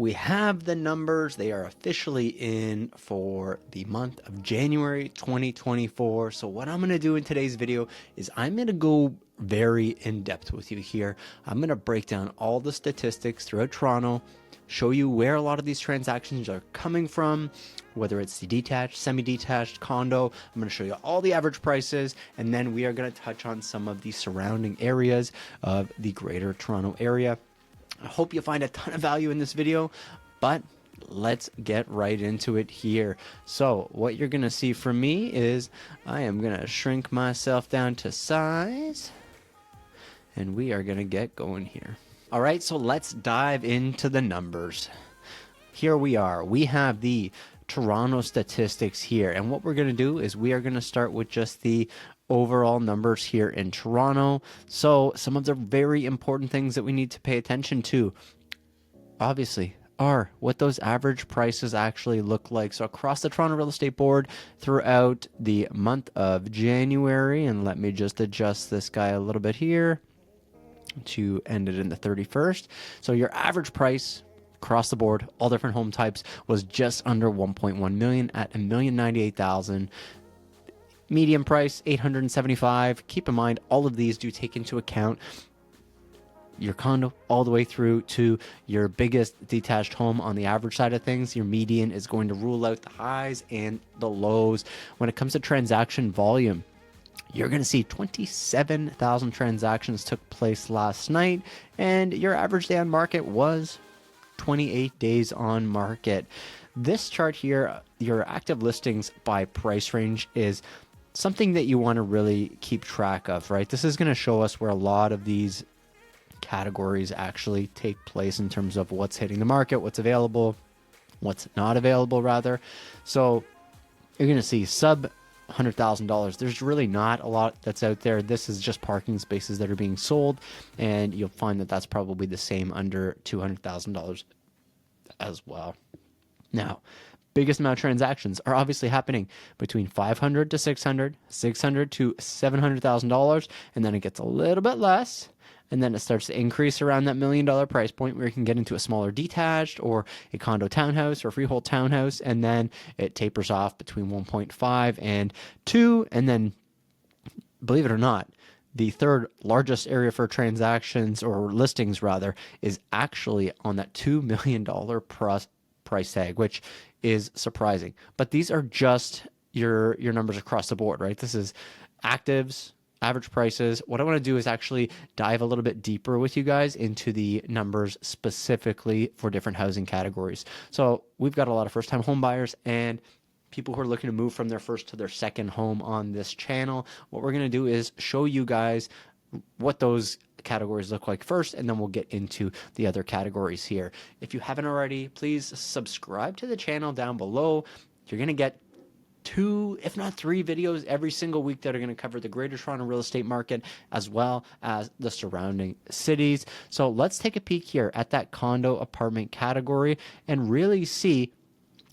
we have the numbers. They are officially in for the month of January 2024. So what I'm going to do in today's video is I'm going to go very in-depth with you here. I'm going to break down all the statistics throughout Toronto, show you where a lot of these transactions are coming from, whether it's the detached, semi-detached, condo. I'm going to show you all the average prices, and then we are going to touch on some of the surrounding areas of the greater Toronto area. I hope you find a ton of value in this video, but let's get right into it here. So what you're going to see from me is I am going to shrink myself down to size, and we are going to get going here. All right, so let's dive into the numbers. Here we are. We have the Toronto statistics here, and what we're going to do is we are going to start with just the overall numbers here in Toronto. So some of the very important things that we need to pay attention to, obviously, are what those average prices actually look like. So across the Toronto Real Estate Board throughout the month of January, and let me just adjust this guy a little bit here to end it in the 31st. So your average price across the board, all different home types, was just under 1.1 million at $1,098,000. Median price $875. Keep in mind, all of these do take into account your condo all the way through to your biggest detached home. On the average side of things, your median is going to rule out the highs and the lows. When it comes to transaction volume, you're going to see 27,000 transactions took place last night, and your average day on market was 28 days on market. This chart here, your active listings by price range, is something that you want to really keep track of, right? This is going to show us where a lot of these categories actually take place in terms of what's hitting the market, what's available, what's not available rather. So you're going to see sub $100,000. There's really not a lot that's out there. This is just parking spaces that are being sold, and you'll find that that's probably the same under $200,000 as well. Now, biggest amount of transactions are obviously happening between $500 to $600, $600 to $700,000, and then it gets a little bit less, and then it starts to increase around that $1 million price point where you can get into a smaller detached or a condo townhouse or freehold townhouse, and then it tapers off between 1.5 and 2, and then, believe it or not, the third largest area for transactions, or listings rather, is actually on that $2 million price tag, which is surprising. But these are just your numbers across the board, right? This is actives, average prices. What I want to do is actually dive a little bit deeper with you guys into the numbers specifically for different housing categories. So we've got a lot of first-time home buyers and people who are looking to move from their first to their second home on this channel. What we're going to do is show you guys what those categories look like first, and then we'll get into the other categories here. If you haven't already, please subscribe to the channel down below. You're going to get 2, if not 3 videos every single week that are going to cover the greater Toronto real estate market as well as the surrounding cities. So let's take a peek here at that condo apartment category and really see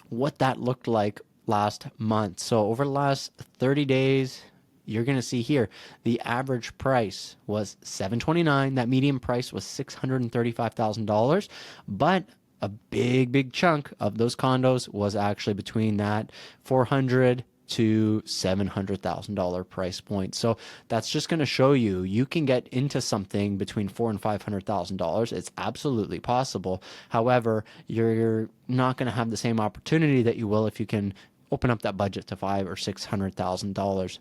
what that looked like last month. So over the last 30 days, you're going to see here the average price was $729. That median price was $635,000, but a big chunk of those condos was actually between that $400,000 to $700,000 price point. So that's just going to show you can get into something between $400,000 and $500,000. It's absolutely possible. However, you're not going to have the same opportunity that you will if you can open up that budget to $500,000 or $600,000.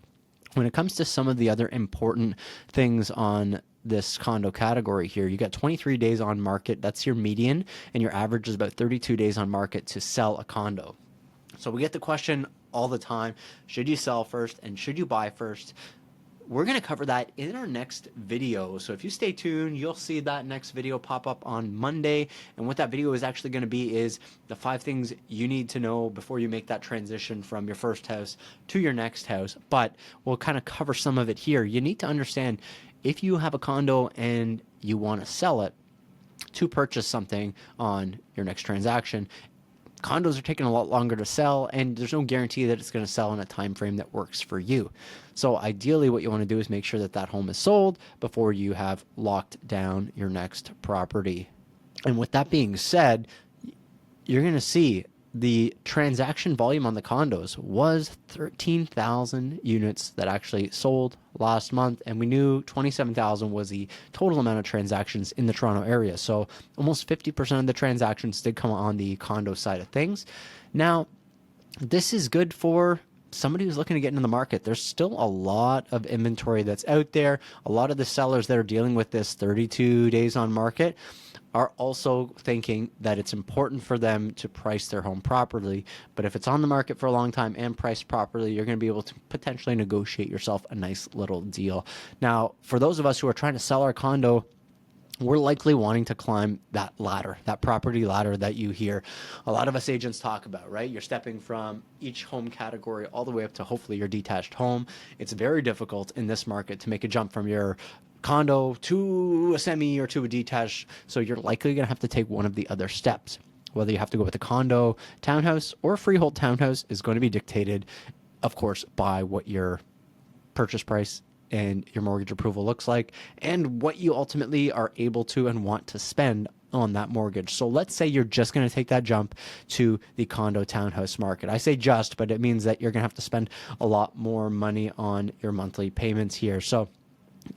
When it comes to some of the other important things on this condo category here, you got 23 days on market. That's your median, and your average is about 32 days on market to sell a condo. So we get the question all the time, should you sell first and should you buy first? We're going to cover that in our next video. So if you stay tuned, you'll see that next video pop up on Monday. And what that video is actually going to be is the 5 things you need to know before you make that transition from your first house to your next house. But we'll kind of cover some of it here. You need to understand, if you have a condo and you want to sell it to purchase something on your next transaction, condos are taking a lot longer to sell, and there's no guarantee that it's going to sell in a time frame that works for you. So ideally what you want to do is make sure that that home is sold before you have locked down your next property. And with that being said, you're going to see the transaction volume on the condos was 13,000 units that actually sold last month. And we knew 27,000 was the total amount of transactions in the Toronto area. So almost 50% of the transactions did come on the condo side of things. Now, this is good for somebody who's looking to get into the market. There's still a lot of inventory that's out there. A lot of the sellers that are dealing with this 32 days on market are also thinking that it's important for them to price their home properly. But if it's on the market for a long time and priced properly, you're going to be able to potentially negotiate yourself a nice little deal. Now, for those of us who are trying to sell our condo, we're likely wanting to climb that ladder, that property ladder that you hear a lot of us agents talk about, right? You're stepping from each home category all the way up to hopefully your detached home. It's very difficult in this market to make a jump from your condo to a semi or to a detached. So you're likely going to have to take one of the other steps. Whether you have to go with a condo, townhouse, or a freehold townhouse is going to be dictated, of course, by what your purchase price and your mortgage approval looks like and what you ultimately are able to and want to spend on that mortgage. So let's say you're just going to take that jump to the condo townhouse market. I say just, but it means that you're going to have to spend a lot more money on your monthly payments here. So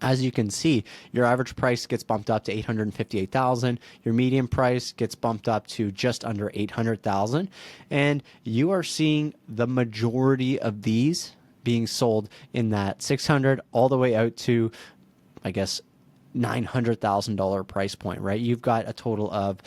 as you can see, your average price gets bumped up to $858,000. Your median price gets bumped up to just under $800,000. And you are seeing the majority of these being sold in that $600 all the way out to, I guess, $900,000 price point, right? You've got a total of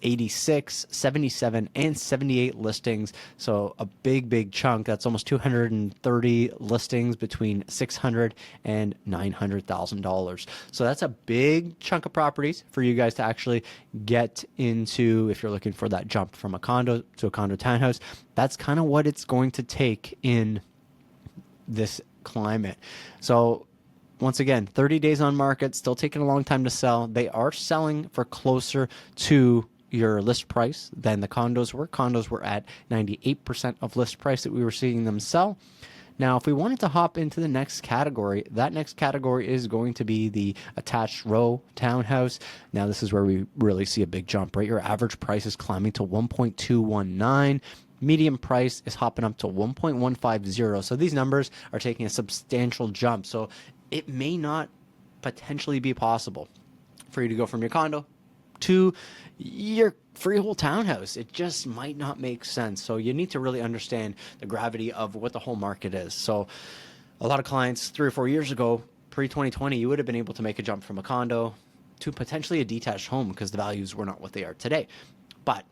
86, 77, and 78 listings. So a big chunk. That's almost 230 listings between $600 and $900,000. So that's a big chunk of properties for you guys to actually get into if you're looking for that jump from a condo to a condo townhouse. That's kind of what it's going to take in this climate. So once again, 30 days on market, still taking a long time to sell. They are selling for closer to your list price than the condos were. Condos were at 98% of list price that we were seeing them sell. Now, if we wanted to hop into the next category, that next category is going to be the attached row townhouse. Now, this is where we really see a big jump, right? Your average price is climbing to 1.219. Median price is hopping up to 1.150. So these numbers are taking a substantial jump. So it may not potentially be possible for you to go from your condo to your freehold townhouse. It just might not make sense. So you need to really understand the gravity of what the whole market is. So a lot of clients 3 or 4 years ago, pre-2020, you would have been able to make a jump from a condo to potentially a detached home because the values were not what they are today. But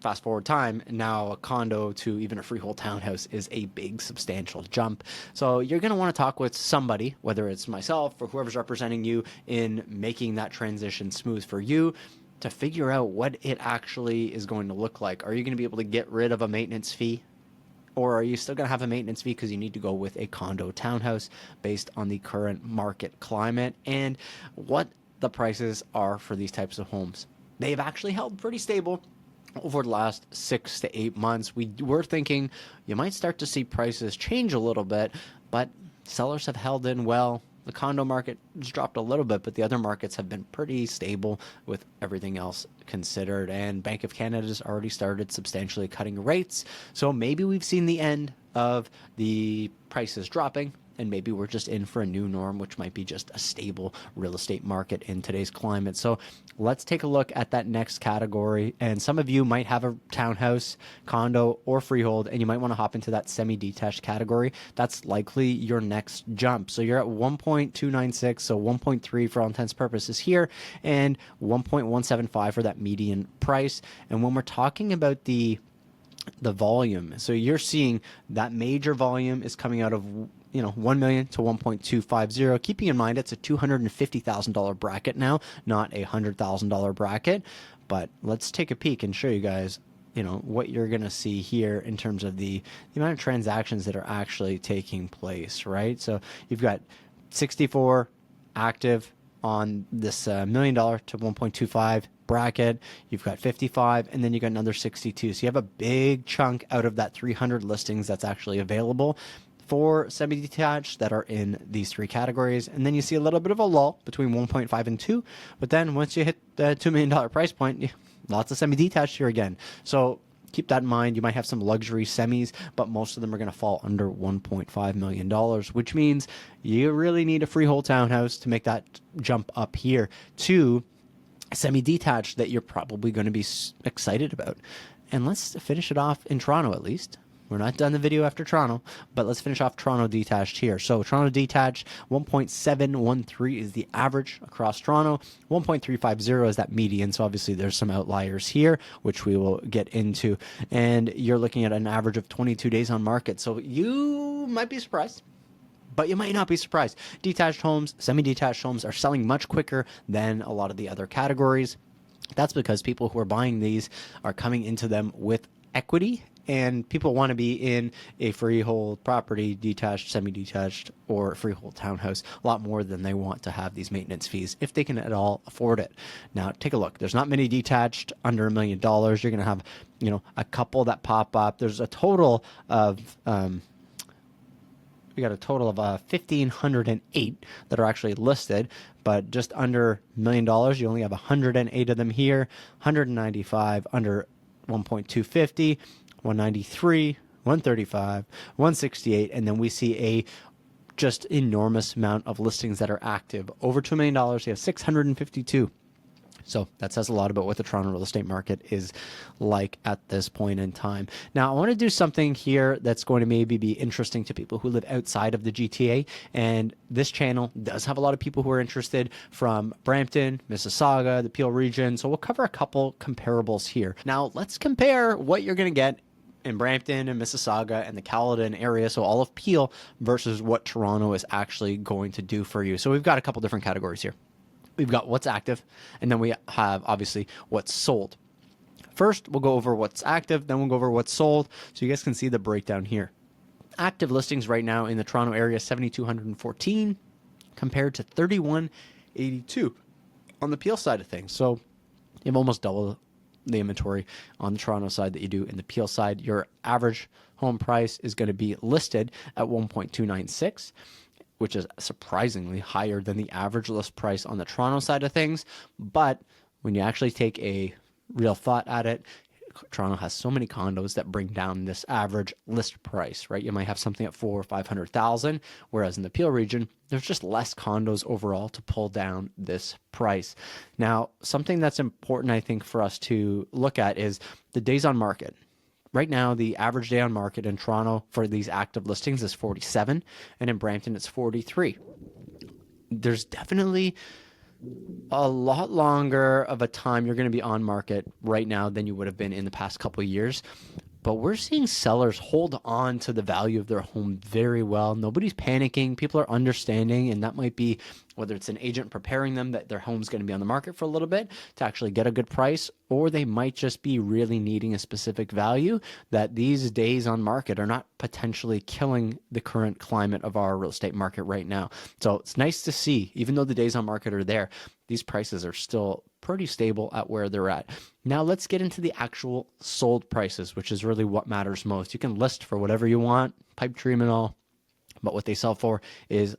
fast forward time, now a condo to even a freehold townhouse is a big, substantial jump. So you're going to want to talk with somebody, whether it's myself or whoever's representing you in making that transition smooth for you, to figure out what it actually is going to look like. Are you going to be able to get rid of a maintenance fee? Or are you still going to have a maintenance fee because you need to go with a condo townhouse based on the current market climate and what the prices are for these types of homes? They've actually held pretty stable over the last 6 to 8 months. We were thinking you might start to see prices change a little bit, but sellers have held in well. The condo market has dropped a little bit, but the other markets have been pretty stable with everything else considered. And Bank of Canada has already started substantially cutting rates. So maybe we've seen the end of the prices dropping, and maybe we're just in for a new norm, which might be just a stable real estate market in today's climate. So let's take a look at that next category. And some of you might have a townhouse, condo, or freehold, and you might want to hop into that semi-detached category. That's likely your next jump. So you're at 1.296, so 1.3 for all intents and purposes here, and 1.175 for that median price. And when we're talking about the volume, so you're seeing that major volume is coming out of 1 million to 1.250. Keeping in mind it's a $250,000 bracket now, not a $100,000 bracket. But let's take a peek and show you guys, what you're going to see here in terms of the amount of transactions that are actually taking place, right? So you've got 64 active on this $1 million to 1.25 bracket. You've got 55, and then you got another 62. So you have a big chunk out of that 300 listings that's actually available. for semi-detached that are in these three categories. And then you see a little bit of a lull between 1.5 and 2. But then once you hit the $2 million price point, lots of semi-detached here again. So keep that in mind. You might have some luxury semis, but most of them are going to fall under $1.5 million, which means you really need a freehold townhouse to make that jump up here to semi-detached that you're probably going to be excited about. And let's finish it off in Toronto at least. We're not done the video after Toronto, but let's finish off Toronto detached here. So Toronto detached, 1.713 is the average across Toronto. 1.350 is that median. So obviously there's some outliers here, which we will get into. And you're looking at an average of 22 days on market. So you might be surprised, but you might not be surprised. Detached homes, semi-detached homes are selling much quicker than a lot of the other categories. That's because people who are buying these are coming into them with equity, and people want to be in a freehold property, detached, semi-detached, or freehold townhouse a lot more than they want to have these maintenance fees if they can at all afford it. Now, take a look. There's not many detached under $1 million. You're going to have, a couple that pop up. There's a total of we got a total of 1,508 that are actually listed, but just under $1 million, you only have 108 of them here. 195 under 1.250. 193, 135, 168, and then we see a just enormous amount of listings that are active. Over $2 million, you have 652. So that says a lot about what the Toronto real estate market is like at this point in time. Now, I want to do something here that's going to maybe be interesting to people who live outside of the GTA. And this channel does have a lot of people who are interested from Brampton, Mississauga, the Peel region. So we'll cover a couple comparables here. Now, let's compare what you're going to get in Brampton and Mississauga and the Caledon area, so all of Peel, versus what Toronto is actually going to do for you. So we've got a couple different categories here. We've got what's active, and then we have obviously what's sold. First, we'll go over what's active, then we'll go over what's sold, so you guys can see the breakdown here. Active listings right now in the Toronto area, 7,214 compared to 3,182 on the Peel side of things. So you have almost double the inventory on the Toronto side that you do in the Peel side. Your average home price is going to be listed at 1.296, which is surprisingly higher than the average list price on the Toronto side of things. But when you actually take a real thought at it, Toronto has so many condos that bring down this average list price, right? You might have something at 400,000 or 500,000, whereas in the Peel region, there's just less condos overall to pull down this price. Now, something that's important, I think, for us to look at is the days on market. Right now, the average day on market in Toronto for these active listings is 47, and in Brampton, it's 43. There's definitely a lot longer of a time you're going to be on market right now than you would have been in the past couple of years. But we're seeing sellers hold on to the value of their home very well. Nobody's panicking. People are understanding, and that might be whether it's an agent preparing them that their home's going to be on the market for a little bit to actually get a good price, or they might just be really needing a specific value, that these days on market are not potentially killing the current climate of our real estate market right now. So it's nice to see, even though the days on market are there, these prices are still pretty stable at where they're at. Now let's get into the actual sold prices, which is really what matters most. You can list for whatever you want, pipe dream and all, but what they sell for is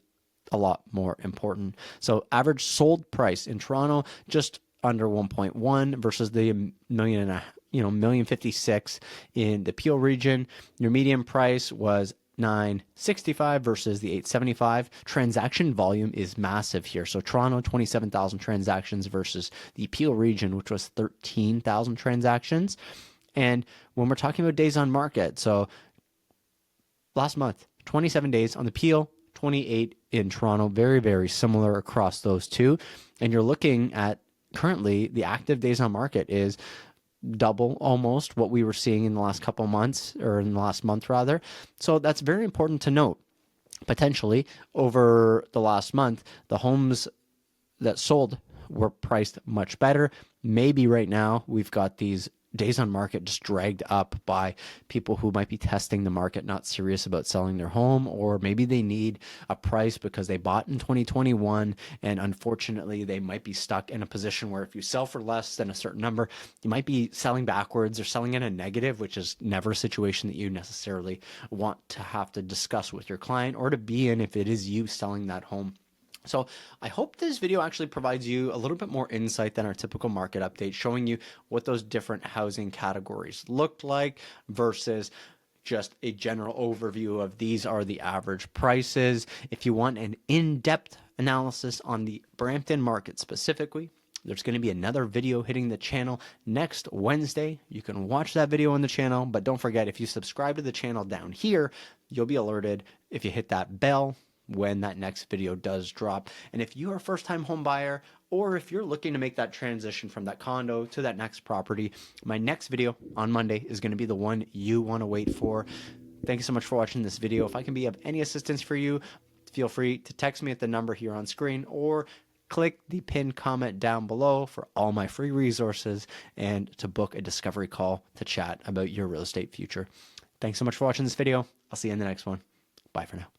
a lot more important. So average sold price in Toronto, just under 1.1 versus the million 56 in the Peel region. Your median price was 965 versus the 875. Transaction volume is massive here. So Toronto, 27,000 transactions versus the Peel region, which was 13,000 transactions. And when we're talking about days on market, so last month, 27 days on the Peel, 28 in Toronto, very, very similar across those two. And you're looking at currently the active days on market is double almost what we were seeing in the last couple of months, or in the last month rather. So that's very important to note. Potentially over the last month, the homes that sold were priced much better. Maybe right now we've got these days on market just dragged up by people who might be testing the market, not serious about selling their home, or maybe they need a price because they bought in 2021 and unfortunately they might be stuck in a position where if you sell for less than a certain number, you might be selling backwards or selling in a negative, which is never a situation that you necessarily want to have to discuss with your client or to be in if it is you selling that home. So I hope this video actually provides you a little bit more insight than our typical market update, showing you what those different housing categories looked like versus just a general overview of these are the average prices. If you want an in-depth analysis on the Brampton market specifically, there's going to be another video hitting the channel next Wednesday. You can watch that video on the channel, but don't forget, if you subscribe to the channel down here, you'll be alerted if you hit that bell when that next video does drop. And if you are a first-time home buyer, or if you're looking to make that transition from that condo to that next property, my next video on Monday is going to be the one you want to wait for. Thank you so much for watching this video. If I can be of any assistance for you, feel free to text me at the number here on screen or click the pinned comment down below for all my free resources and to book a discovery call to chat about your real estate future. Thanks so much for watching this video. I'll see you in the next one. Bye for now.